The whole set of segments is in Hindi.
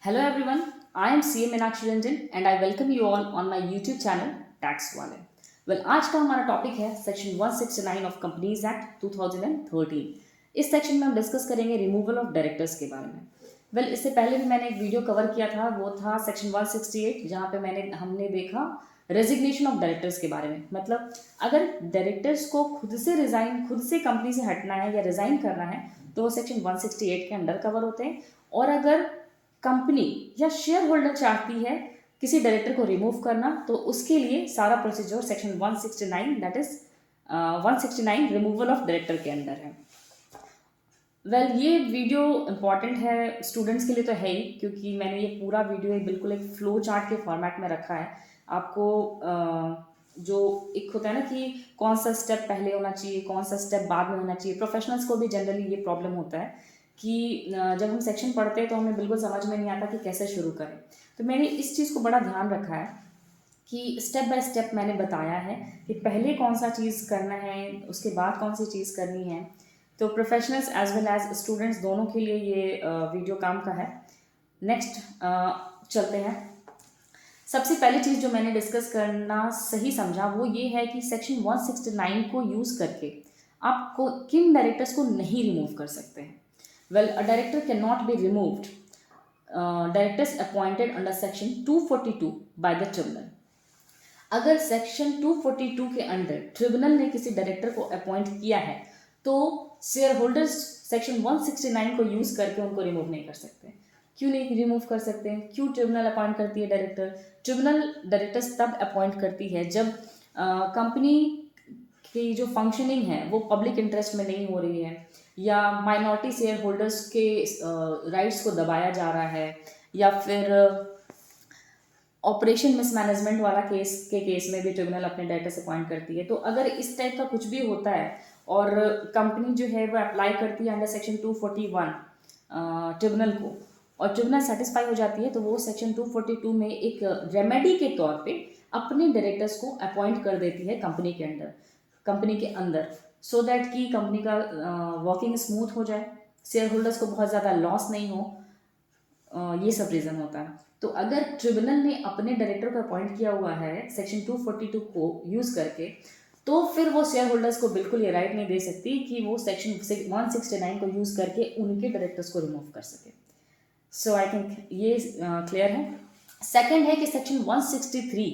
Hello everyone, I am CA Meenakshi Ranjan and I welcome you all on my YouTube channel Tax वाले। आज का हमारा टॉपिक है सेक्शन 169 ऑफ कंपनीज एक्ट 2013। इस सेक्शन में हम डिस्कस करेंगे रिमूवल ऑफ डायरेक्टर्स के बारे में। इससे पहले भी मैंने एक वीडियो कवर किया था, वो था सेक्शन 168, जहाँ पे हमने देखा रेजिग्नेशन ऑफ डायरेक्टर्स के बारे में। मतलब अगर डायरेक्टर्स को खुद से कंपनी से हटना है या रिजाइन करना है तो वो सेक्शन 168 के अंडर कवर होते हैं। और अगर कंपनी या शेयर होल्डर चाहती है किसी डायरेक्टर को रिमूव करना तो उसके लिए सारा procedure section 169 that is 169 removal of director के अंदर है। ये वीडियो इम्पॉर्टेंट है स्टूडेंट्स के लिए तो है ही, क्योंकि मैंने ये पूरा वीडियो बिल्कुल एक फ्लो चार्ट के फॉर्मेट में रखा है। आपको जो एक होता है ना कि कौन सा स्टेप पहले होना चाहिए, कौन सा स्टेप बाद में होना चाहिए। प्रोफेशनल्स को भी जनरली ये प्रॉब्लम होता है कि जब हम सेक्शन पढ़ते हैं तो हमें बिल्कुल समझ में नहीं आता कि कैसे शुरू करें। तो मैंने इस चीज़ को बड़ा ध्यान रखा है कि स्टेप बाय स्टेप मैंने बताया है कि पहले कौन सा चीज़ करना है, उसके बाद कौन सी चीज़ करनी है। तो professionals as well as students दोनों के लिए ये वीडियो काम का है। नेक्स्ट चलते हैं। सबसे पहली चीज़ जो मैंने डिस्कस करना सही समझा वो ये है कि सेक्शन 169 को यूज़ करके आप किन डायरेक्टर्स को नहीं रिमूव कर सकते हैं। A director can not be removed directors appointed under section 242 by the tribunal. अगर सेक्शन 242 के अंडर ट्रिब्यूनल ने किसी डायरेक्टर को अपॉइंट किया है तो शेयर होल्डर्स सेक्शन 169 को यूज करके उनको रिमूव नहीं कर सकते। क्यों नहीं रिमूव कर सकते हैं? क्यों ट्रिब्यूनल अपॉइंट करती है डायरेक्टर? ट्रिब्यूनल डायरेक्टर्स तब अपॉइंट करती है जब कंपनी की जो फंक्शनिंग है वो पब्लिक इंटरेस्ट में नहीं हो रही है, या माइनॉरिटी शेयर होल्डर्स के राइट्स को दबाया जा रहा है, या फिर ऑपरेशन मिसमैनेजमेंट वाला केस में भी ट्रिब्यूनल अपने डायरेक्टर्स अपॉइंट करती है। तो अगर इस टाइप का कुछ भी होता है और कंपनी जो है वो अप्लाई करती है अंडर सेक्शन 241 ट्रिब्यूनल को, और ट्रिब्यूनल सेटिस्फाई हो जाती है तो वो सेक्शन 242 में एक रेमेडी के तौर पे अपने डायरेक्टर्स को अपॉइंट कर देती है कंपनी के अंदर, सो दैट कि कंपनी का वर्किंग स्मूथ हो जाए, शेयर होल्डर्स को बहुत ज़्यादा लॉस नहीं हो। ये सब रीज़न होता है। तो अगर ट्रिब्यूनल ने अपने डायरेक्टर को अपॉइंट किया हुआ है सेक्शन 242 को यूज़ करके, तो फिर वो शेयर होल्डर्स को बिल्कुल ये राइट नहीं दे सकती कि वो सेक्शन 169 को यूज़ करके उनके डायरेक्टर्स को रिमूव कर सके। सो आई थिंक ये क्लियर है। सेकंड है कि सेक्शन 163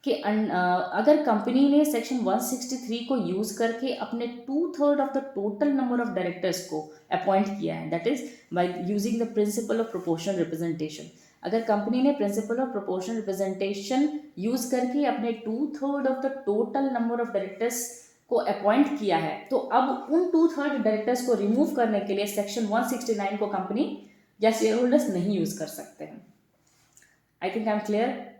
कि अगर कंपनी ने सेक्शन 163 को यूज करके अपने 2/3 of the total number of directors को अपॉइंट किया है, that is by using the principle of proportional representation. अगर कंपनी ने principle of proportional representation use करके अपने 2/3 of the total number of directors को अपॉइंट किया है, तो अब उन 2/3 डायरेक्टर्स को रिमूव करने के लिए सेक्शन 169 को कंपनी या शेयर होल्डर्स नहीं यूज कर सकते हैं। I think I am clear.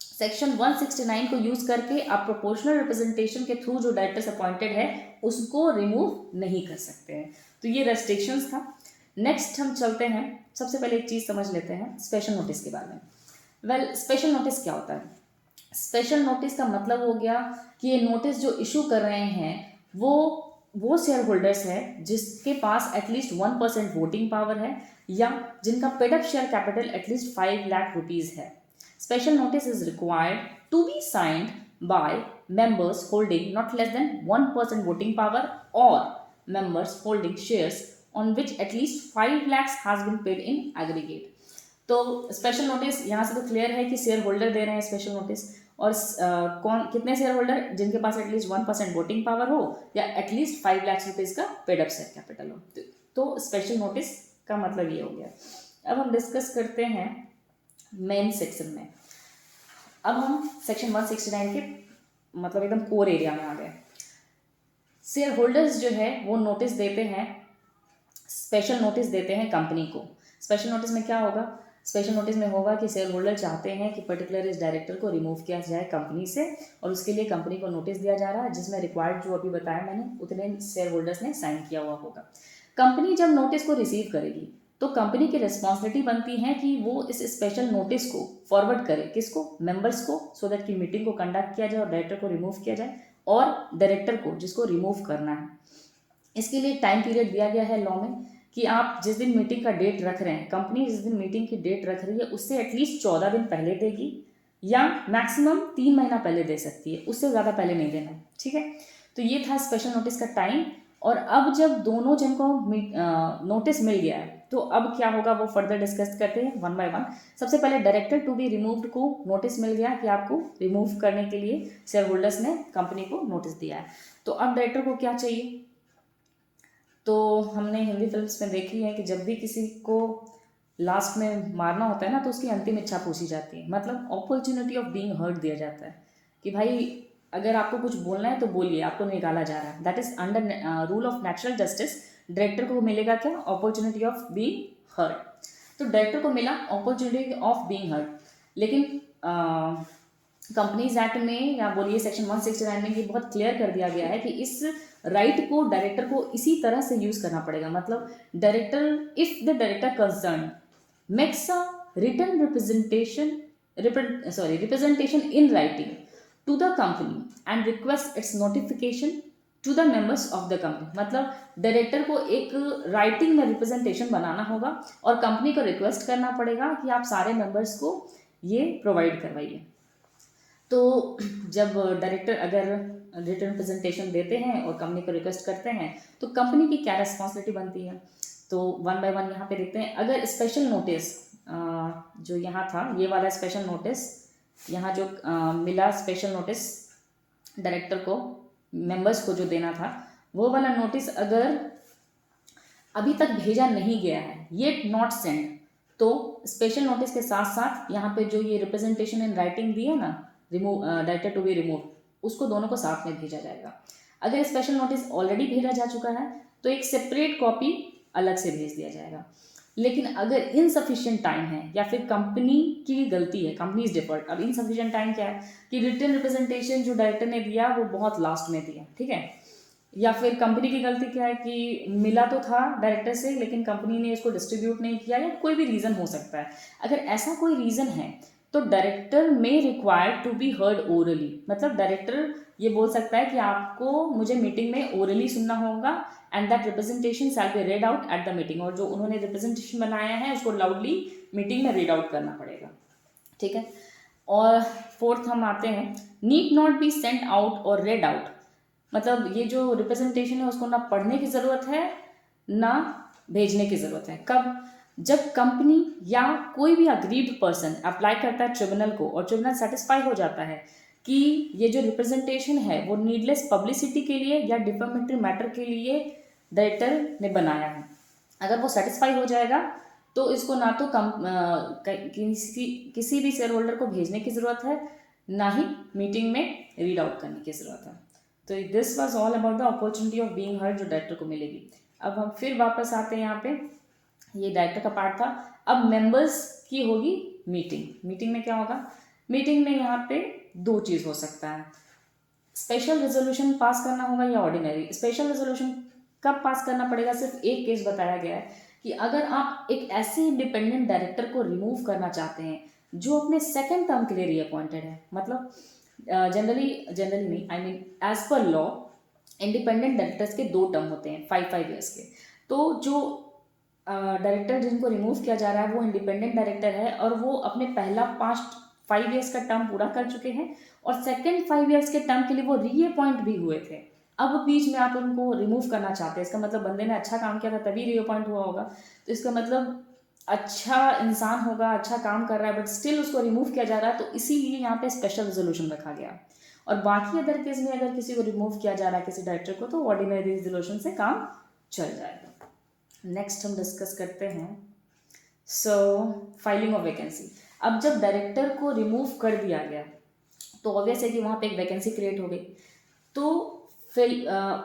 Section 169 को यूज करके आप प्रोपोर्शनल रिप्रेजेंटेशन के थ्रू जो डायरेक्टर्स अपॉइंटेड है उसको रिमूव नहीं कर सकते हैं। तो ये रेस्ट्रिक्शंस था। नेक्स्ट हम चलते हैं, सबसे पहले एक चीज समझ लेते हैं स्पेशल नोटिस के बारे में। स्पेशल नोटिस क्या होता है? स्पेशल नोटिस का मतलब हो गया कि ये नोटिस जो इशू कर रहे हैं वो शेयर होल्डर्स है जिसके पास एटलीस्ट 1% वोटिंग पावर है, या जिनका paid up share capital at least 5 lakh rupees है। Special notice is required to be signed by members holding not less than 1% voting power or members holding shares on which at least 5 lakhs has been paid in aggregate। तो स्पेशल नोटिस यहाँ से तो क्लियर है कि शेयर होल्डर दे रहे हैं स्पेशल नोटिस, और कौन कितने शेयर होल्डर? जिनके पास एटलीस्ट 1% वोटिंग पावर हो या एटलीस्ट 5 लाख रुपीज का पेड अप शेयर कैपिटल हो। तो स्पेशल नोटिस का मतलब ये हो गया। अब हम डिस्कस करते हैं मेन सेक्शन में। अब हम सेक्शन 169 के मतलब एकदम कोर एरिया में आ गए। शेयर होल्डर्स जो है वो नोटिस देते हैं, स्पेशल नोटिस देते हैं कंपनी को। स्पेशल नोटिस में क्या होगा? स्पेशल नोटिस में होगा कि शेयर होल्डर चाहते हैं कि पर्टिकुलर इस डायरेक्टर को रिमूव किया जाए कंपनी से, और उसके लिए कंपनी को नोटिस दिया जा रहा है जिसमें रिक्वायर्ड जो अभी बताया मैंने उतने शेयर होल्डर्स ने साइन किया हुआ होगा। कंपनी जब नोटिस को रिसीव करेगी तो कंपनी की रिस्पॉन्सिबिलिटी बनती है कि वो इस स्पेशल नोटिस को फॉरवर्ड करे किसको? मेंबर्स को, सो दैट की मीटिंग को कंडक्ट किया जाए और डायरेक्टर को रिमूव किया जाए, और डायरेक्टर को जिसको रिमूव करना है। इसके लिए टाइम पीरियड दिया गया है लॉ में कि आप जिस दिन मीटिंग का डेट रख रहे हैं, कंपनी जिस दिन मीटिंग की डेट रख रही है उससे एटलीस्ट 14 दिन पहले देगी या मैक्सिमम 3 महीना पहले दे सकती है, उससे ज़्यादा पहले नहीं देना। ठीक है, तो ये था स्पेशल नोटिस का टाइम। और अब जब दोनों जन को नोटिस मिल गया है तो अब क्या होगा वो फर्दर डिस्कस करते हैं वन बाय वन। सबसे पहले डायरेक्टर टू बी रिमूव्ड को नोटिस मिल गया कि आपको रिमूव करने के लिए शेयर होल्डर्स ने कंपनी को नोटिस दिया है। तो अब डायरेक्टर को क्या चाहिए, तो हमने हिंदी फिल्म्स में देखी है कि जब भी किसी को लास्ट में मारना होता है ना तो उसकी अंतिम इच्छा पूछी जाती है, मतलब अपॉर्चुनिटी ऑफ बीइंग हर्ट दिया जाता है कि भाई अगर आपको कुछ बोलना है तो बोलिए, आपको निकाला जा रहा है। That is under rule of natural justice. Director को मिलेगा क्या, अपॉर्चुनिटी ऑफ बीइंग हर्ट। तो डायरेक्टर को मिला अपॉर्चुनिटी ऑफ बीइंग हर्ट, लेकिन कंपनीज एक्ट में या बोलिए सेक्शन 169 में ये बहुत क्लियर कर दिया गया है कि इस राइट को डायरेक्टर को इसी तरह से यूज करना पड़ेगा। मतलब director, if the director concern makes a written representation in writing to the company and request its notification to the members of the company. मतलब डायरेक्टर को एक राइटिंग में रिप्रेजेंटेशन बनाना होगा और कंपनी को रिक्वेस्ट करना पड़ेगा कि आप सारे मेंबर्स को ये प्रोवाइड करवाइए। तो जब डायरेक्टर अगर रिटर्न प्रेजेंटेशन देते हैं और कंपनी को रिक्वेस्ट करते हैं तो कंपनी की क्या रिस्पॉन्सिबिलिटी बनती है, तो वन बाय वन यहाँ पे देखते हैं। अगर स्पेशल नोटिस जो यहाँ था, ये वाला स्पेशल नोटिस यहाँ जो मिला, स्पेशल नोटिस डायरेक्टर को मेंबर्स को जो देना था, वो वाला नोटिस अगर अभी तक भेजा नहीं गया है, येट नॉट सेंड, तो स्पेशल नोटिस के साथ साथ यहाँ पे जो ये रिप्रेजेंटेशन इन राइटिंग दी है ना, remove director to be remove, उसको दोनों को साथ में भेजा जाएगा। अगर स्पेशल नोटिस ऑलरेडी भेजा जा चुका है तो एक सेपरेट कॉपी अलग से भेज दिया जाएगा। लेकिन अगर इनसफिशिएंट टाइम है या फिर कंपनी की गलती है, कंपनी इज डिफॉल्ट। अब इनसफिशिएंट टाइम क्या है कि रिटन रिप्रेजेंटेशन जो डायरेक्टर ने दिया वो बहुत लास्ट में दिया, ठीक है, या फिर कंपनी की गलती क्या है कि मिला तो था डायरेक्टर से लेकिन कंपनी ने इसको डिस्ट्रीब्यूट नहीं किया, या कोई भी रीज़न हो सकता है। अगर ऐसा कोई रीज़न है तो डायरेक्टर में required to be heard orally. मतलब डायरेक्टर ये बोल सकता है कि आपको मुझे मीटिंग में ओरली सुनना होगा and that representation shall be red out at the meeting, और जो उन्होंने रिप्रेजेंटेशन बनाया है उसको लाउडली मीटिंग में रीड आउट करना पड़ेगा। ठीक है, और फोर्थ हम आते हैं, need not be sent out और रेड आउट। मतलब ये जो रिप्रेजेंटेशन है उसको ना पढ़ने की ज़रूरत है ना भेजने की ज़रूरत है। कब, जब कंपनी या कोई भी अग्रीड पर्सन अप्लाई करता है ट्रिब्यूनल को और ट्रिब्यूनल सेटिस्फाई हो जाता है कि ये जो रिप्रेजेंटेशन है वो नीडलेस पब्लिसिटी के लिए या डिफेमेटरी मैटर के लिए डायरेक्टर ने बनाया है, अगर वो सेटिस्फाई हो जाएगा तो इसको ना तो किसी भी शेयर होल्डर को भेजने की ज़रूरत है, ना ही मीटिंग में रीड आउट करने की ज़रूरत है। तो this was all about the opportunity of being heard जो डायरेक्टर को मिलेगी। अब हम फिर वापस आते हैं यहाँ पे, ये डायरेक्टर का पार्ट था। अब मेंबर्स की होगी मीटिंग। मीटिंग में क्या होगा, मीटिंग में यहाँ पे दो चीज़ हो सकता है, स्पेशल रेजोल्यूशन पास करना होगा या ऑर्डिनरी। स्पेशल रेजोल्यूशन कब पास करना पड़ेगा, सिर्फ एक केस बताया गया है कि अगर आप एक ऐसे इंडिपेंडेंट डायरेक्टर को रिमूव करना चाहते हैं जो अपने सेकेंड टर्म के लिए रीअपॉइंटेड है। मतलब जनरली नहीं, I mean as per law independent directors के 2 टर्म होते हैं 5 ईयर्स के। तो जो डायरेक्टर जिनको रिमूव किया जा रहा है वो इंडिपेंडेंट डायरेक्टर है और वो अपने पहला 5 ईयर्स का टर्म पूरा कर चुके हैं और सेकेंड 5 ईयर्स के टर्म के लिए वो रीअपॉइंट भी हुए थे। अब बीच में आप उनको रिमूव करना चाहते हैं, इसका मतलब बंदे ने अच्छा काम किया था तभी रीअपॉइंट हुआ होगा, तो इसका मतलब अच्छा इंसान होगा, अच्छा काम कर रहा है, बट स्टिल उसको रिमूव किया जा रहा है, तो इसीलिए यहाँ पे स्पेशल रेजोल्यूशन रखा गया। और बाकी अदर केस में अगर किसी को रिमूव किया जा रहा है किसी डायरेक्टर को, तो ऑर्डिनरी रेजोल्यूशन से काम चल जाएगा। नेक्स्ट हम डिस्कस करते हैं फाइलिंग ऑफ वैकेंसी। अब जब डायरेक्टर को रिमूव कर दिया गया तो ऑब्वियस है कि वहाँ पे एक वैकेंसी क्रिएट हो गई, तो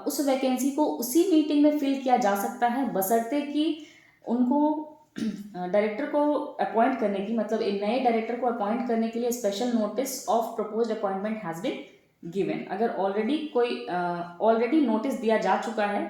उस वैकेंसी को उसी मीटिंग में फिल किया जा सकता है बशर्ते कि उनको डायरेक्टर को अपॉइंट करने की, मतलब एक नए डायरेक्टर को अपॉइंट करने के लिए special notice of proposed appointment has been given. अगर ऑलरेडी नोटिस दिया जा चुका है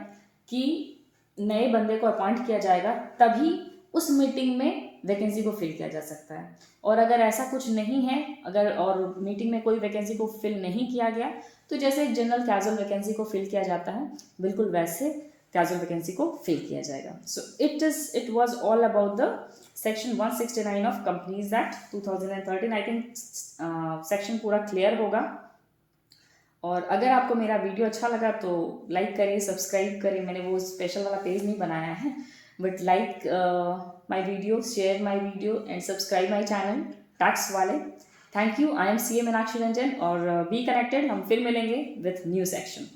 कि नए बंदे को अपॉइंट किया जाएगा, तभी उस मीटिंग में वैकेंसी को फिल किया जा सकता है। और अगर ऐसा कुछ नहीं है, अगर और मीटिंग में कोई वैकेंसी को फिल नहीं किया गया, तो जैसे जनरल कैजुअल वैकेंसी को फिल किया जाता है बिल्कुल वैसे कैजुअल वैकेंसी को फिल किया जाएगा. So it was all about the section 169 of companies act 2013. I think section पूरा क्लियर होगा. और अगर आपको मेरा वीडियो अच्छा लगा तो लाइक करिए, सब्सक्राइब करिए. मैंने वो स्पेशल वाला पेज नहीं बनाया है, but like my video, share my video and subscribe my channel tax वाले. Thank you. I am CA Meenakshi Ranjan और बी कनेक्टेड. हम फिर मिलेंगे विथ न्यू सेक्शन.